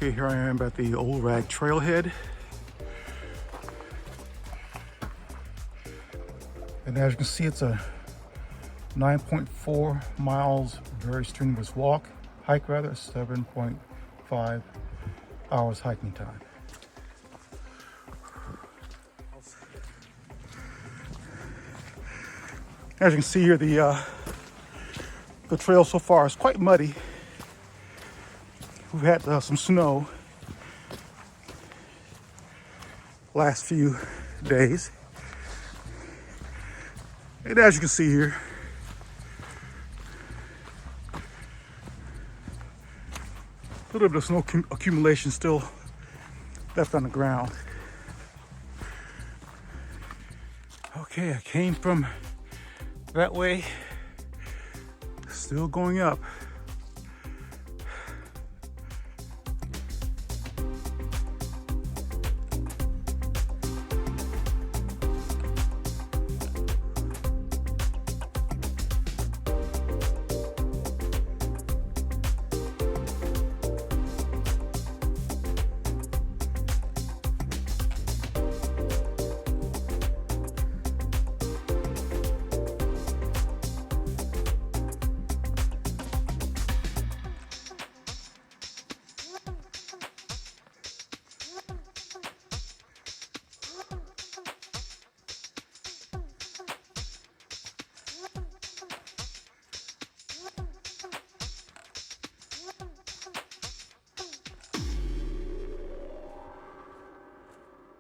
Okay, here I am at the Old Rag Trailhead. And as you can see, it's a 9.4 miles, very strenuous hike rather, 7.5 hours hiking time. As you can see here, the trail so far is quite muddy. We've had some snow last few days. And as you can see here, a little bit of snow accumulation still left on the ground. Okay, I came from that way, still going up.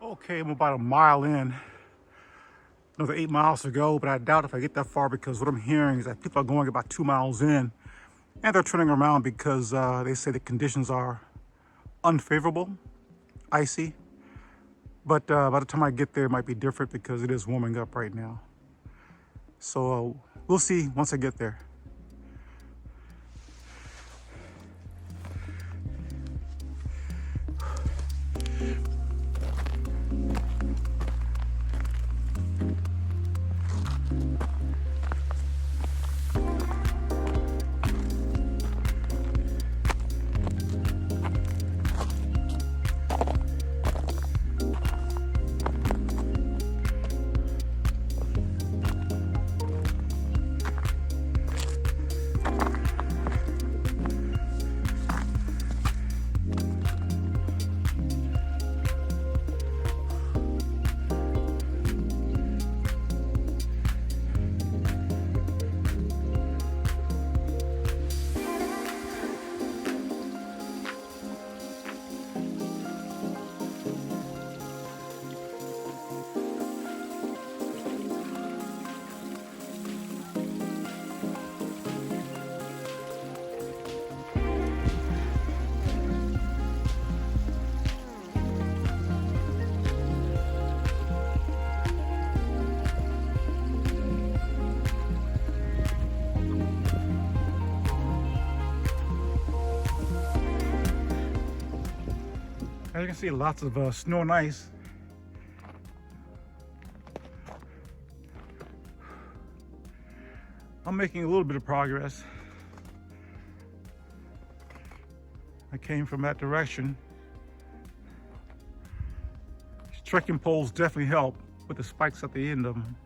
Okay, I'm about a mile in. Another 8 miles to go, but I doubt if I get that far because what I'm hearing is that people are going about 2 miles in and they're turning around because they say the conditions are unfavorable, icy. But by the time I get there, it might be different because it is warming up right now. So we'll see once I get there. As you can see, lots of snow and ice. I'm making a little bit of progress. I came from that direction. These trekking poles definitely help with the spikes at the end of them.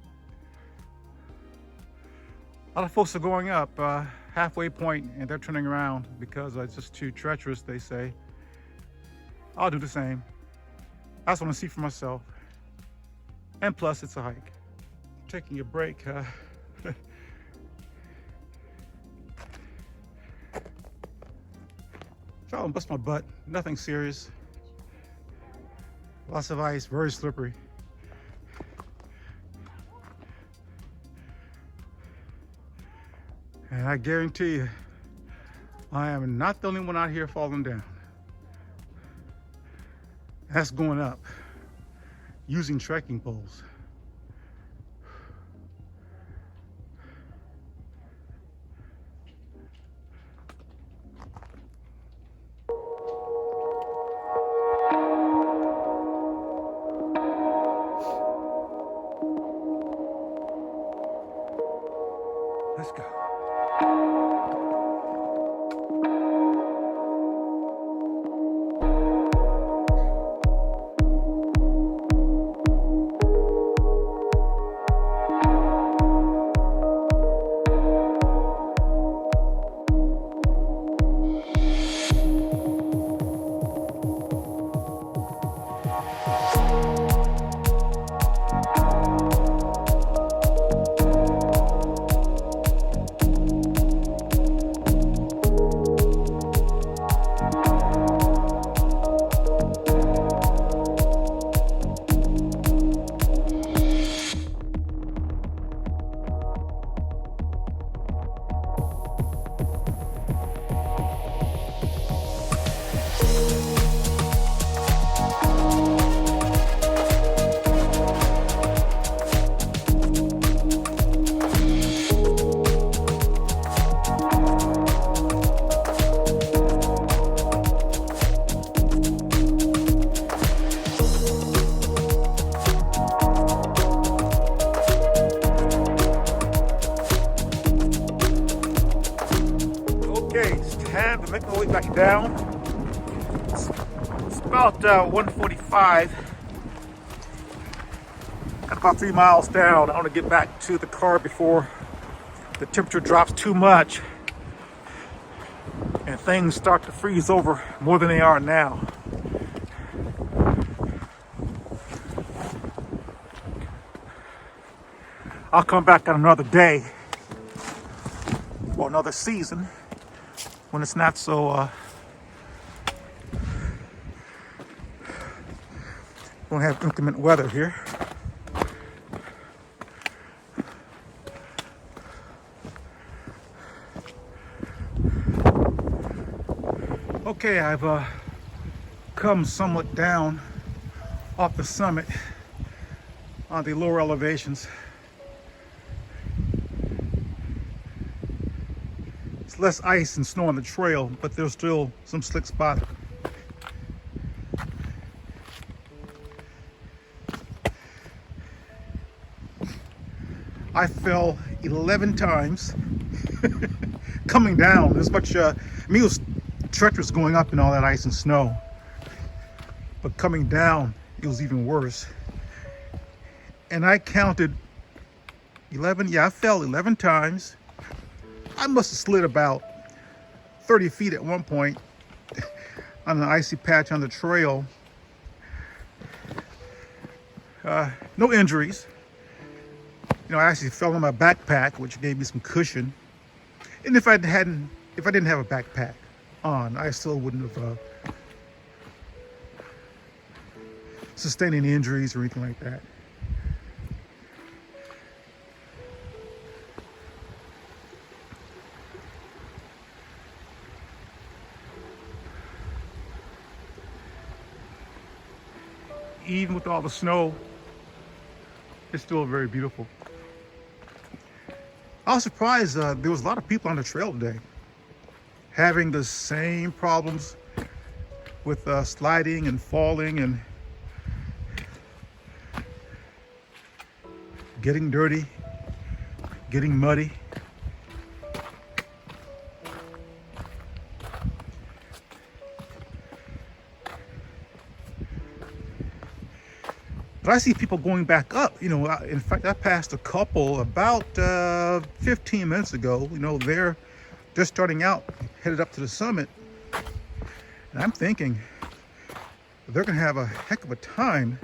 A lot of folks are going up halfway point and they're turning around because it's just too treacherous, they say. I'll do the same. I just want to see for myself. And plus, it's a hike. Taking a break. Trying to bust my butt. Nothing serious. Lots of ice, very slippery. And I guarantee you, I am not the only one out here falling down. That's going up using trekking poles. Let's go. have to make my way back down. It's about 1:45. Got about 3 miles down. I want to get back to the car before the temperature drops too much and things start to freeze over more than they are now. I'll come back on another day or another season when it's not so won't have inclement weather here. Okay, I've come somewhat down off the summit on the lower elevations. It's less ice and snow on the trail, but there's still some slick spots. I fell 11 times coming down. As much, I mean, it was treacherous going up in all that ice and snow, but coming down, it was even worse. And I counted 11, yeah, I fell 11 times. I must have slid about 30 feet at one point on an icy patch on the trail. No injuries. You know, I actually fell on my backpack, which gave me some cushion. And if I didn't have a backpack on, I still wouldn't have sustained any injuries or anything like that. Even with all the snow, it's still very beautiful. I was surprised there was a lot of people on the trail today having the same problems with sliding and falling and getting dirty, getting muddy. But I see people going back up. You know, in fact, I passed a couple about 15 minutes ago. You know, they're just starting out, headed up to the summit. And I'm thinking they're going to have a heck of a time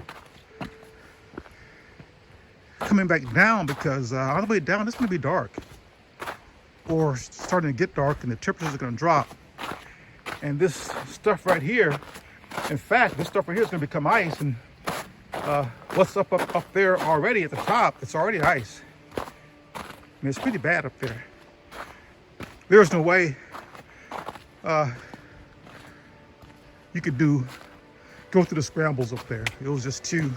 coming back down, because on the way down, it's going to be dark. Or starting to get dark, and the temperatures are going to drop. And this stuff right here, in fact, this stuff right here is going to become ice. And what's up there already at the top, it's already ice. I mean, it's pretty bad up there. There's no way you could go through the scrambles up there. It was just too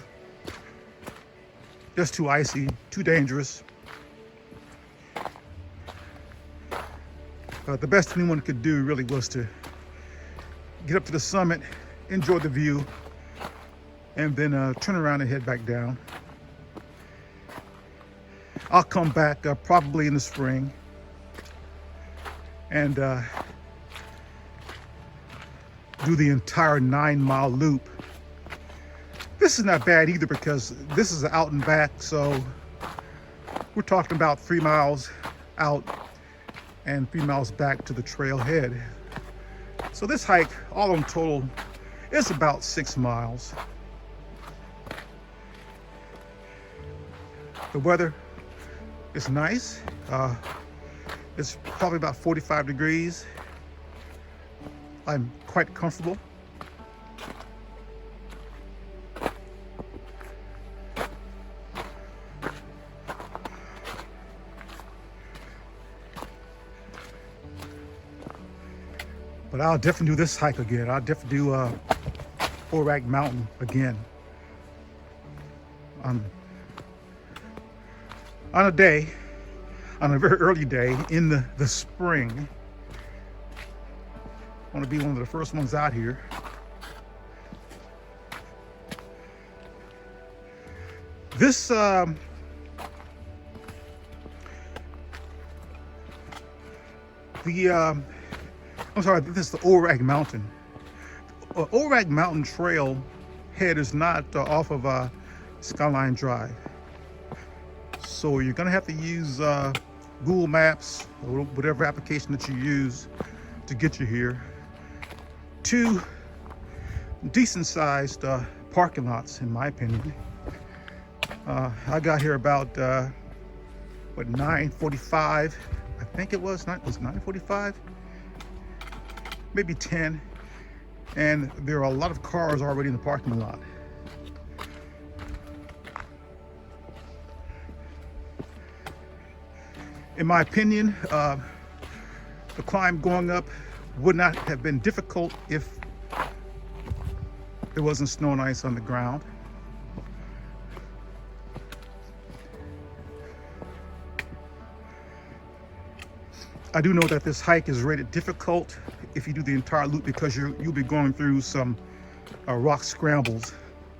icy, too dangerous. The best anyone could do really was to get up to the summit, enjoy the view, and then turn around and head back down. I'll come back probably in the spring and do the entire 9-mile loop. This is not bad either, because this is out and back, so we're talking about 3 miles out and 3 miles back to the trailhead. So this hike, all in total, is about 6 miles. The weather is nice. It's probably about 45 degrees. I'm quite comfortable. But I'll definitely do this hike again. I'll definitely do Old Rag Mountain again. On a day, on a very early day in the spring. I want to be one of the first ones out here. This the I'm sorry, this is the Old Rag Mountain. Old Rag Mountain Trail head is not off of Skyline Drive. So you're gonna have to use Google Maps or whatever application that you use to get you here. Two decent sized parking lots, in my opinion. I got here about what, 9:45, I think it was 9:45, maybe 10, and there are a lot of cars already in the parking lot. In my opinion, the climb going up would not have been difficult if there wasn't snow and ice on the ground. I do know that this hike is rated difficult if you do the entire loop, because you'll be going through some rock scrambles.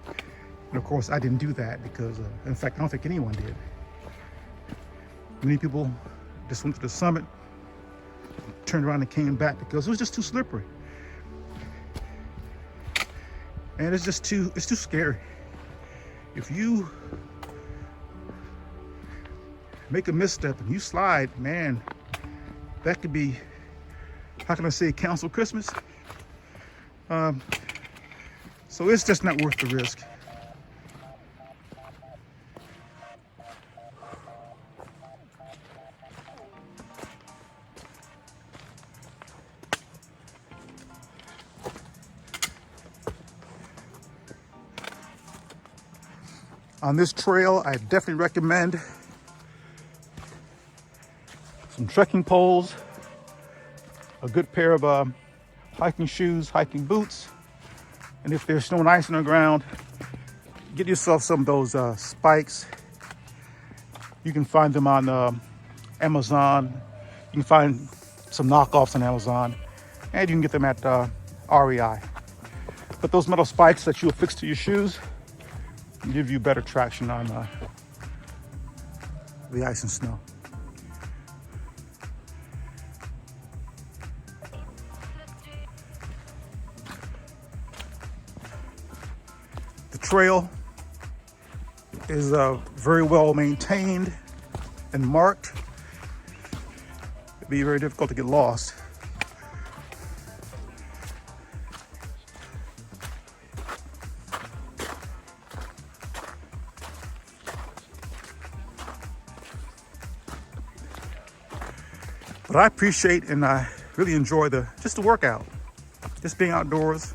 And of course, I didn't do that because, in fact, I don't think anyone did. Many people just went to the summit, turned around and came back because it was just too slippery. And it's too scary. If you make a misstep and you slide, man, that could be, how can I say, cancel Christmas? So it's just not worth the risk. On this trail, I definitely recommend some trekking poles, a good pair of hiking shoes, hiking boots, and if there's snow and ice on the ground, get yourself some of those spikes. You can find them on Amazon. You can find some knockoffs on Amazon, and you can get them at REI. But those metal spikes that you'll fix to your shoes give you better traction on the ice and snow. The trail is very well maintained and marked. It'd be very difficult to get lost. But I appreciate and I really enjoy just the workout, just being outdoors.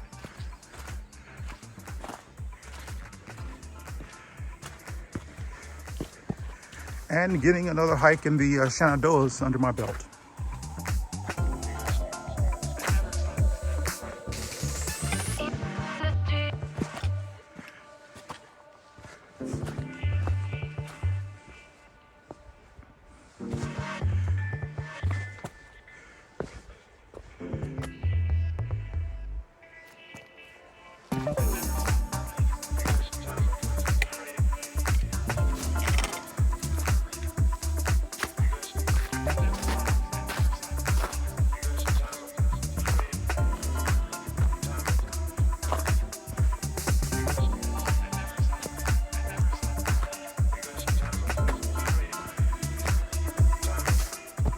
And getting another hike in the Shenandoahs under my belt.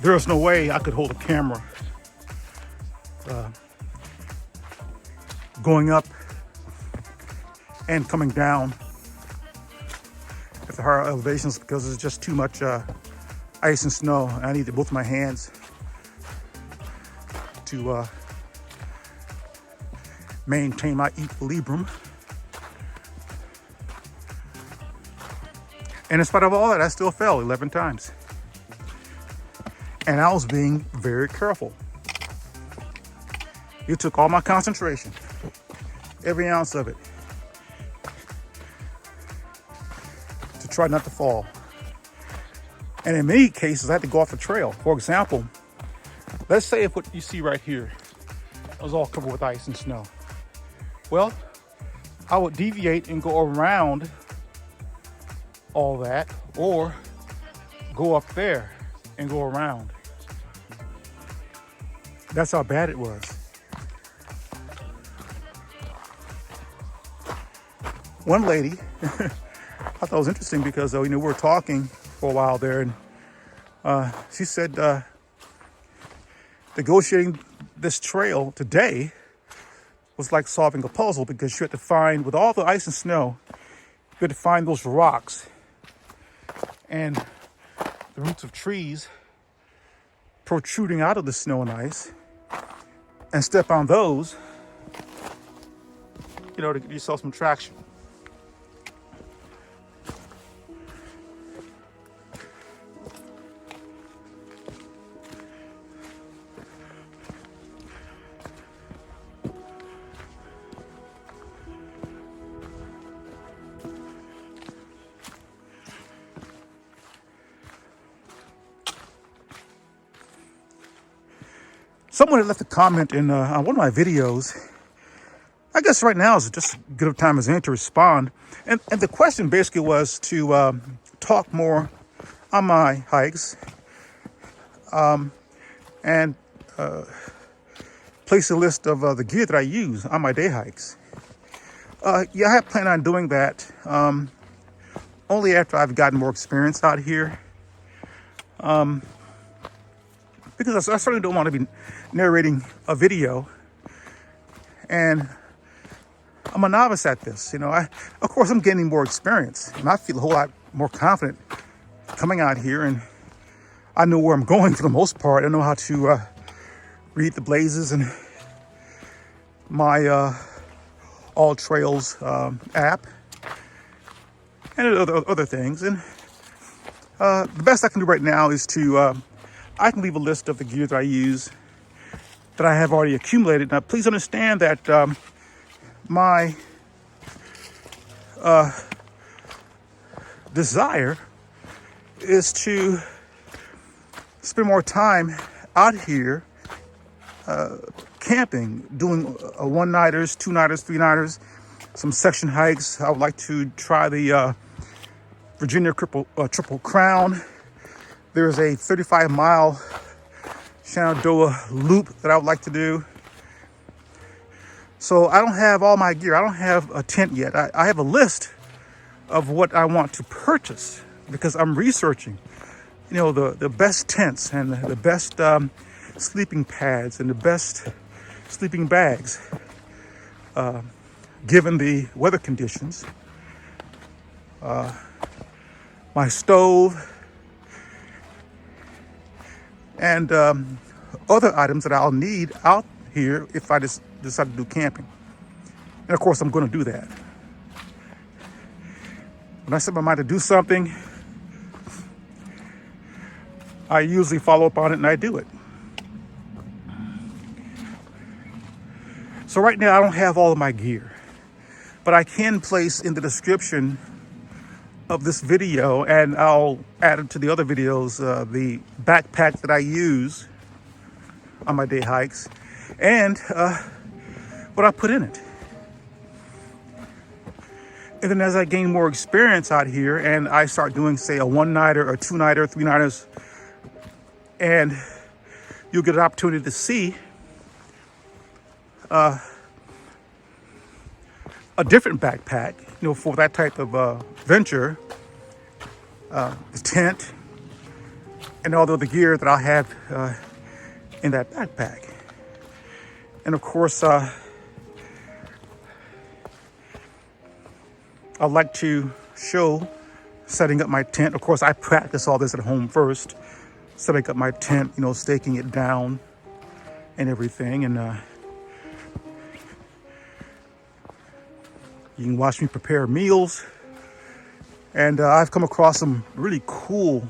There's no way I could hold a camera going up and coming down at the higher elevations because there's just too much ice and snow. I need both my hands to maintain my equilibrium. And in spite of all that, I still fell 11 times. And I was being very careful. It took all my concentration, every ounce of it, to try not to fall. And in many cases, I had to go off the trail. For example, let's say if what you see right here was all covered with ice and snow. Well, I would deviate and go around all that, or go up there and go around. That's how bad it was. One lady, I thought it was interesting because we were talking for a while there, and she said negotiating this trail today was like solving a puzzle because you had to find, with all the ice and snow, you had to find those rocks and the roots of trees protruding out of the snow and ice, and step on those, to get yourself some traction. Someone had left a comment in on one of my videos. I guess right now is just as good a time as any to respond. And the question basically was to talk more on my hikes and place a list of the gear that I use on my day hikes. Yeah, I have planned on doing that only after I've gotten more experience out here. Because I certainly don't want to be narrating a video, and I'm a novice at this. Of course, I'm gaining more experience, and I feel a whole lot more confident coming out here, and I know where I'm going for the most part. I know how to read the blazes and my All Trails app and other things. And the best I can do right now is to I can leave a list of the gear that I use that I have already accumulated. Now, please understand that my desire is to spend more time out here camping, doing one-nighters, two-nighters, three-nighters, some section hikes. I would like to try the Virginia Triple Crown. There's a 35-mile Shenandoah loop that I would like to do. So I don't have all my gear. I don't have a tent yet. I have a list of what I want to purchase because I'm researching, the best tents and the best sleeping pads and the best sleeping bags, given the weather conditions. My stove, and other items that I'll need out here if I just decide to do camping. And of course, I'm going to do that. When I set my mind to do something, I usually follow up on it and I do it. So right now, I don't have all of my gear, but I can place in the description of this video, and I'll add it to the other videos, the backpack that I use on my day hikes and what I put in it. And then as I gain more experience out here and I start doing, say, a one-nighter or two-nighter, three-nighters, and you'll get an opportunity to see a different backpack, for that type of venture, the tent, and all the other gear that I'll have in that backpack. And of course, I'd like to show setting up my tent. Of course, I practice all this at home first, setting up my tent, staking it down and everything. And you can watch me prepare meals. And I've come across some really cool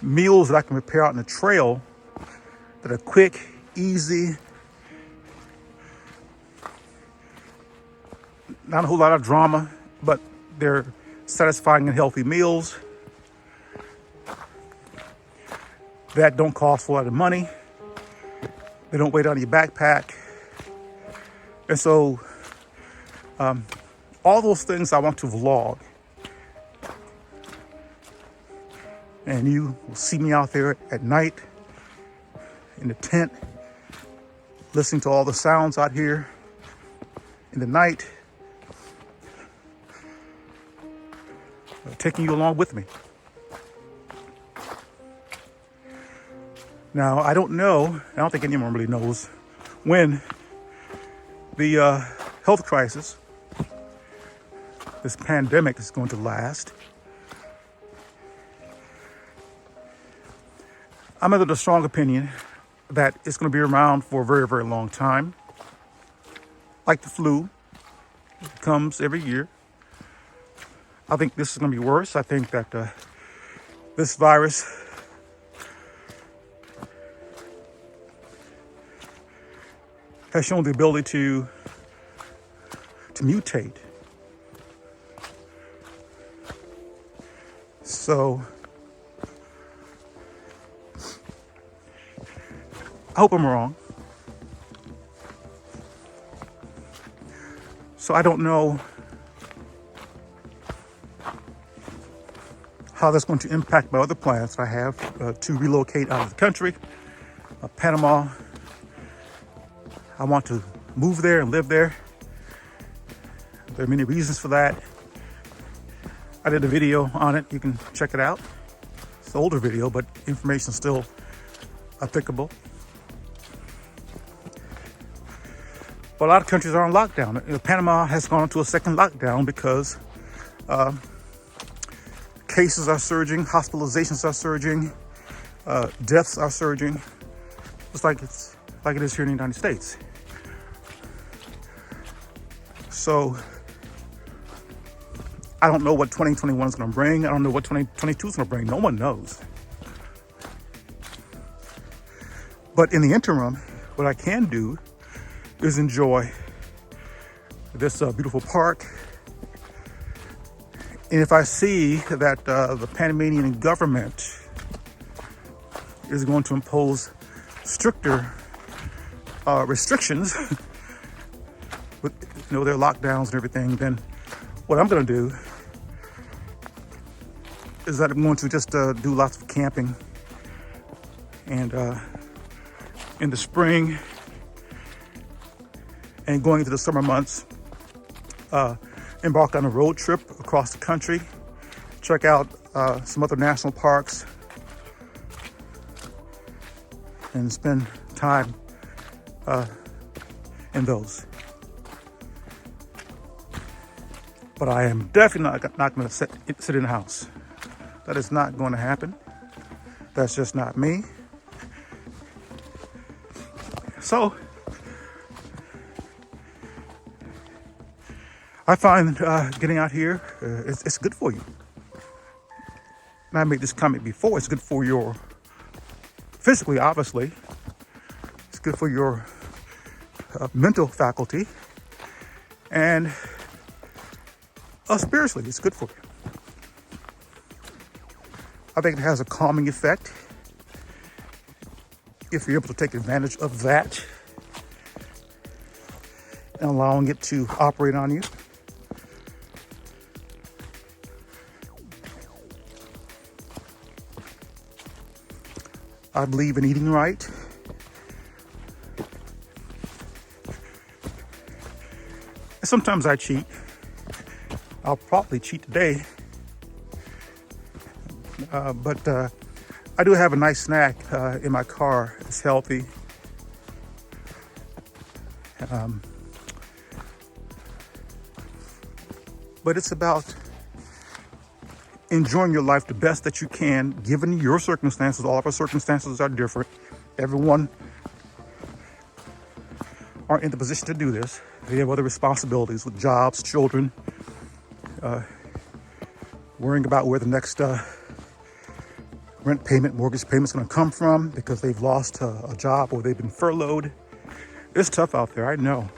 meals that I can prepare out in the trail that are quick, easy, not a whole lot of drama, but they're satisfying and healthy meals that don't cost a lot of money. They don't weigh down your backpack. And so all those things I want to vlog. And you will see me out there at night in the tent, listening to all the sounds out here in the night, taking you along with me. Now, I don't think anyone really knows when the health crisis, this pandemic, is going to last. I'm under the strong opinion that it's going to be around for a very, very long time. Like the flu, it comes every year. I think this is going to be worse. I think that this virus has shown the ability to mutate. So I hope I'm wrong. So I don't know how that's going to impact my other plans I have to relocate out of the country. Panama, I want to move there and live there. There are many reasons for that. I did a video on it. You can check it out. It's an older video, but information is still applicable. But a lot of countries are on lockdown. Panama has gone into a second lockdown because cases are surging, hospitalizations are surging, deaths are surging, just like it is here in the United States. So I don't know what 2021 is going to bring. I don't know what 2022 is going to bring. No one knows. But in the interim, what I can do is enjoy this beautiful park. And if I see that the Panamanian government is going to impose stricter restrictions with their lockdowns and everything, then what I'm going to do is that I'm going to just do lots of camping, and in the spring and going into the summer months, embark on a road trip across the country, check out some other national parks, and spend time in those. But I am definitely not going to sit in the house. That is not going to happen. That's just not me. So I find getting out here, it's good for you. And I made this comment before. It's good for your physically, obviously. It's good for your mental faculty, and spiritually, it's good for you. I think it has a calming effect if you're able to take advantage of that and allowing it to operate on you. I believe in eating right. And sometimes I cheat. I'll probably cheat today. But I do have a nice snack in my car. It's healthy. But it's about enjoying your life the best that you can, given your circumstances. All of our circumstances are different. Everyone aren't in the position to do this. They have other responsibilities with jobs, children, worrying about where the next rent payment, mortgage payment is going to come from because they've lost a job or they've been furloughed. It's tough out there. I know.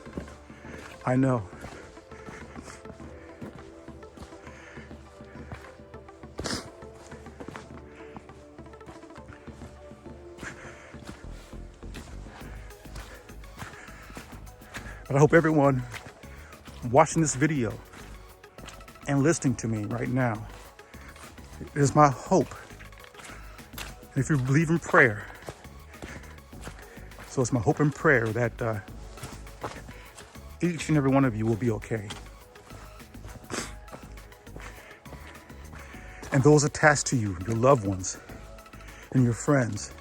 But I hope everyone watching this video and listening to me right now, it is my hope. And if you believe in prayer, So it's my hope and prayer that each and every one of you will be okay. And those attached to you, your loved ones and your friends.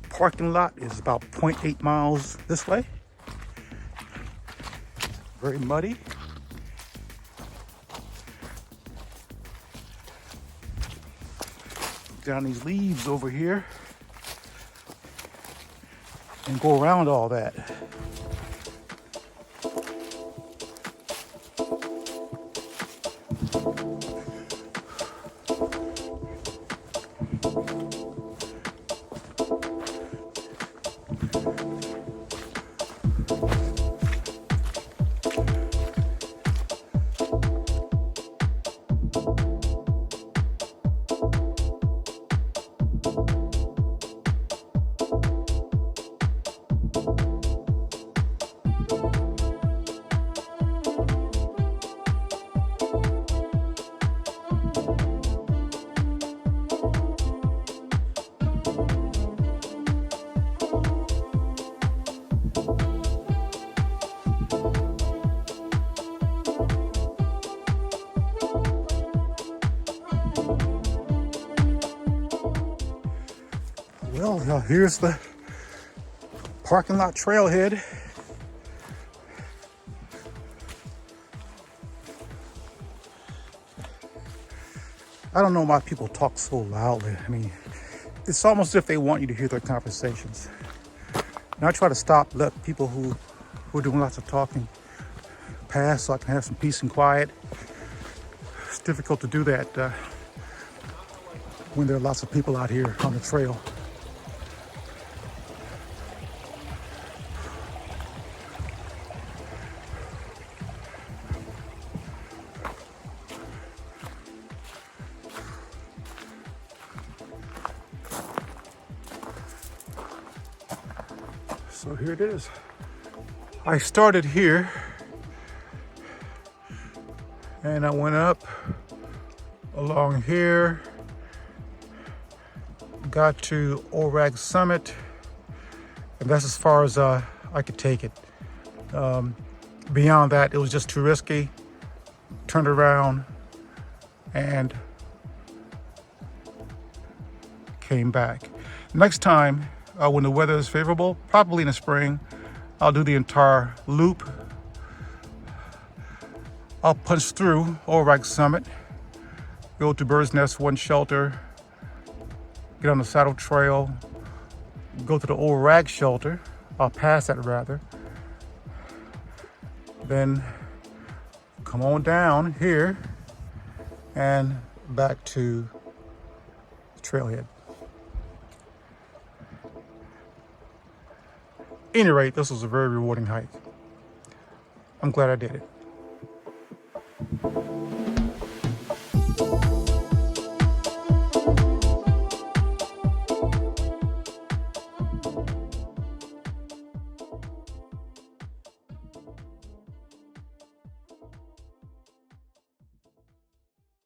Parking lot is about 0.8 miles this way. Very muddy. Down these leaves over here and go around all that. Well, here's the parking lot trailhead. I don't know why people talk so loudly. I mean, it's almost as if they want you to hear their conversations. And I try to let people who are doing lots of talking pass so I can have some peace and quiet. It's difficult to do that when there are lots of people out here on the trail. So here it is. I started here and I went up along here, got to Old Rag Summit, and that's as far as I could take it. Beyond that, it was just too risky. Turned around and came back. Next time, when the weather is favorable, probably in the spring, I'll do the entire loop. I'll punch through Old Rag Summit, go to Bird's Nest One Shelter, get on the Saddle Trail, go to the Old Rag Shelter. I'll pass that rather. Then come on down here and back to the trailhead. At any rate, this was a very rewarding hike. I'm glad I did it.